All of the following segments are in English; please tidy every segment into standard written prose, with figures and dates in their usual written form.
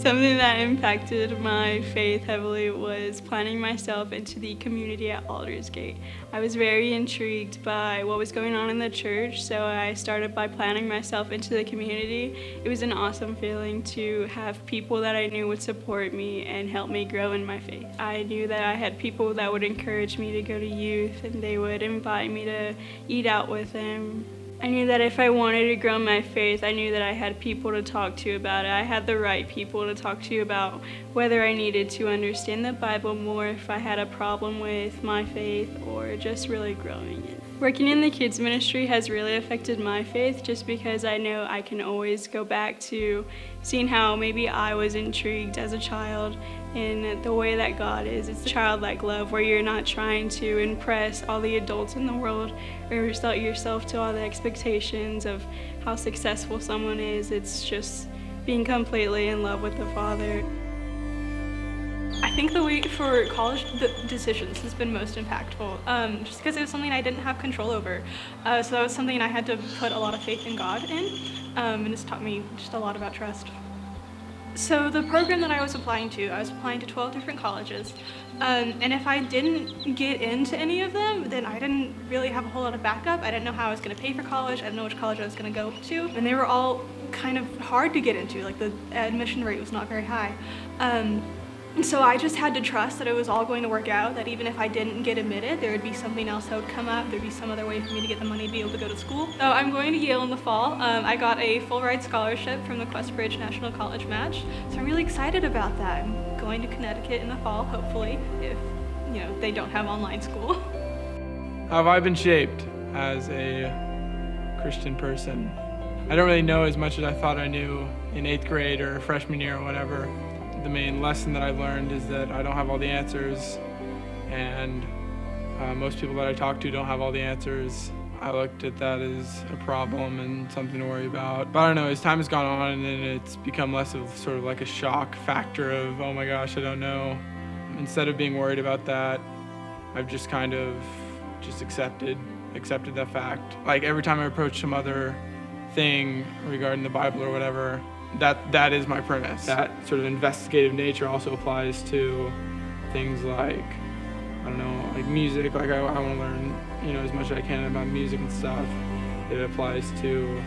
Something that impacted my faith heavily was planning myself into the community at Aldersgate. I was very intrigued by what was going on in the church, so I started by planning myself into the community. It was an awesome feeling to have people that I knew would support me and help me grow in my faith. I knew that I had people that would encourage me to go to youth, and they would invite me to eat out with them. I knew that if I wanted to grow my faith, I knew that I had people to talk to about it. I had the right people to talk to about whether I needed to understand the Bible more, if I had a problem with my faith, or just really growing it. Working in the kids ministry has really affected my faith just because I know I can always go back to seeing how maybe I was intrigued as a child in the way that God is. It's childlike love where you're not trying to impress all the adults in the world or sell yourself to all the expectations of how successful someone is. It's just being completely in love with the Father. I think the week for college decisions has been most impactful, just because it was something I didn't have control over. So that was something I had to put a lot of faith in God in, and it's taught me just a lot about trust. So the program that I was applying to 12 different colleges, and if I didn't get into any of them, then I didn't really have a whole lot of backup. I didn't know how I was going to pay for college. I didn't know which college I was going to go to, and they were all kind of hard to get into. Like the admission rate was not very high. So I just had to trust that it was all going to work out, that even if I didn't get admitted, there would be something else that would come up. There'd be some other way for me to get the money to be able to go to school. So I'm going to Yale in the fall. I got a full ride scholarship from the Questbridge National College Match, so I'm really excited about that. I'm going to Connecticut in the fall, hopefully, if they don't have online school. How have I been shaped as a Christian person? I don't really know as much as I thought I knew in 8th grade or freshman year or whatever. The main lesson that I've learned is that I don't have all the answers, and most people that I talk to don't have all the answers. I looked at that as a problem and something to worry about. But I don't know, as time has gone on, and then it's become less of sort of like a shock factor of, oh my gosh, I don't know. Instead of being worried about that, I've just kind of accepted that fact. Like every time I approach some other thing regarding the Bible or whatever, that is my premise. That sort of investigative nature also applies to things like, I don't know, like music. Like I want to learn, as much as I can about music and stuff. It applies to,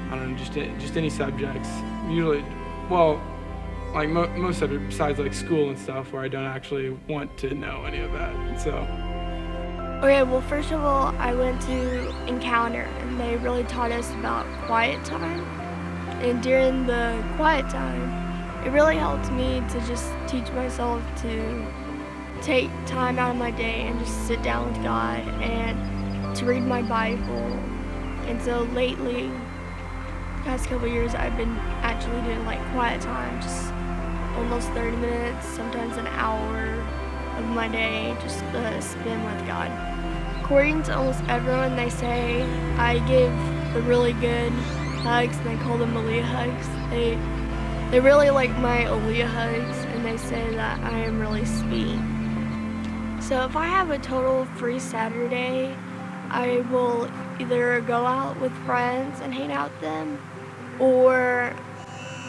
I don't know, just any subjects. Usually, well, like most subjects besides like school and stuff, where I don't actually want to know any of that. So. Okay, well, first of all, I went to Encounter, and they really taught us about quiet time. And during the quiet time, it really helped me to just teach myself to take time out of my day and just sit down with God and to read my Bible. And so lately, the past couple of years, I've been actually doing like quiet time, just almost 30 minutes, sometimes an hour of my day, just to spend with God. According to almost everyone, they say I give the really good hugs, and they call them Aaliyah hugs. They really like my Aaliyah hugs, and they say that I am really sweet. So if I have a total free Saturday, I will either go out with friends and hang out with them, or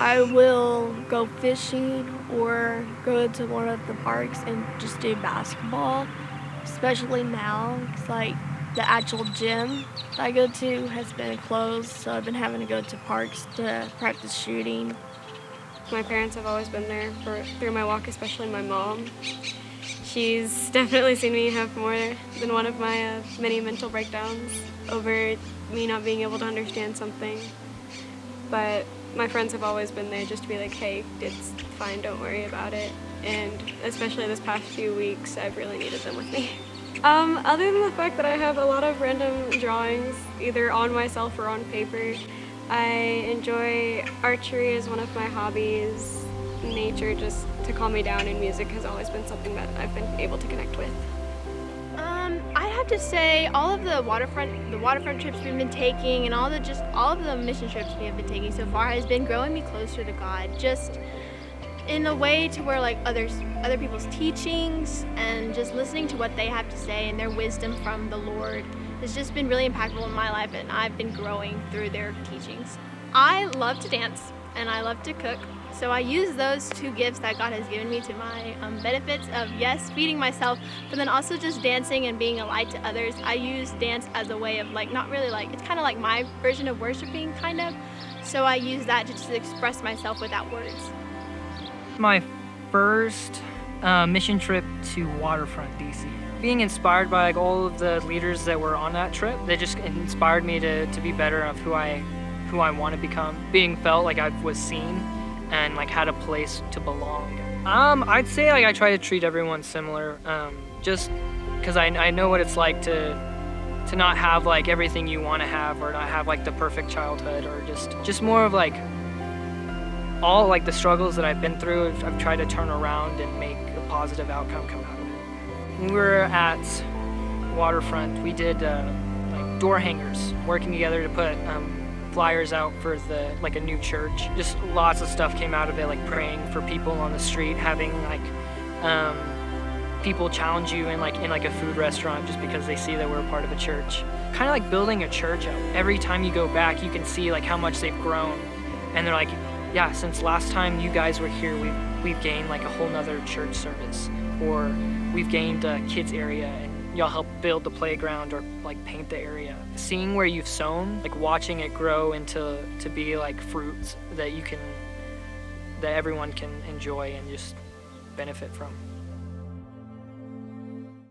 I will go fishing or go to one of the parks and just do basketball, especially now, because like the actual gym that I go to has been closed, so I've been having to go to parks to practice shooting. My parents have always been there through my walk, especially my mom. She's definitely seen me have more than one of my many mental breakdowns over me not being able to understand something. But my friends have always been there just to be like, hey, it's fine, don't worry about it. And especially this past few weeks, I've really needed them with me. Other than the fact that I have a lot of random drawings, either on myself or on paper, I enjoy archery as one of my hobbies. Nature just to calm me down, and music has always been something that I've been able to connect with. I'd have to say all of the waterfront trips we've been taking, and all of the mission trips we have been taking so far has been growing me closer to God. Just in a way to where like other people's teachings and just listening to what they have to say and their wisdom from the Lord has just been really impactful in my life, and I've been growing through their teachings. I love to dance. and I love to cook. So I use those two gifts that God has given me to my benefits of, yes, feeding myself, but then also just dancing and being a light to others. I use dance as a way of not really it's kind of like my version of worshiping, kind of. So I use that to just express myself without words. My first mission trip to Waterfront, DC. Being inspired by all of the leaders that were on that trip, they just inspired me to be better of who I want to become. Being felt like I was seen and had a place to belong. I'd say I try to treat everyone similar, just because I know what it's like to not have everything you want to have, or not have the perfect childhood, or just more of all the struggles that I've been through. I've tried to turn around and make a positive outcome come out of it. When we were at Waterfront, we did door hangers, working together to put flyers out for a new church. Just lots of stuff came out of it, praying for people on the street, having people challenge you in a food restaurant just because they see that we're a part of a church. Kind of building a church up. Every time you go back, you can see how much they've grown, and they're yeah, since last time you guys were here, we've gained a whole nother church service, or we've gained a kids area, and y'all help build the playground or paint the area. Seeing where you've sown, watching it grow into be fruits that everyone can enjoy and just benefit from.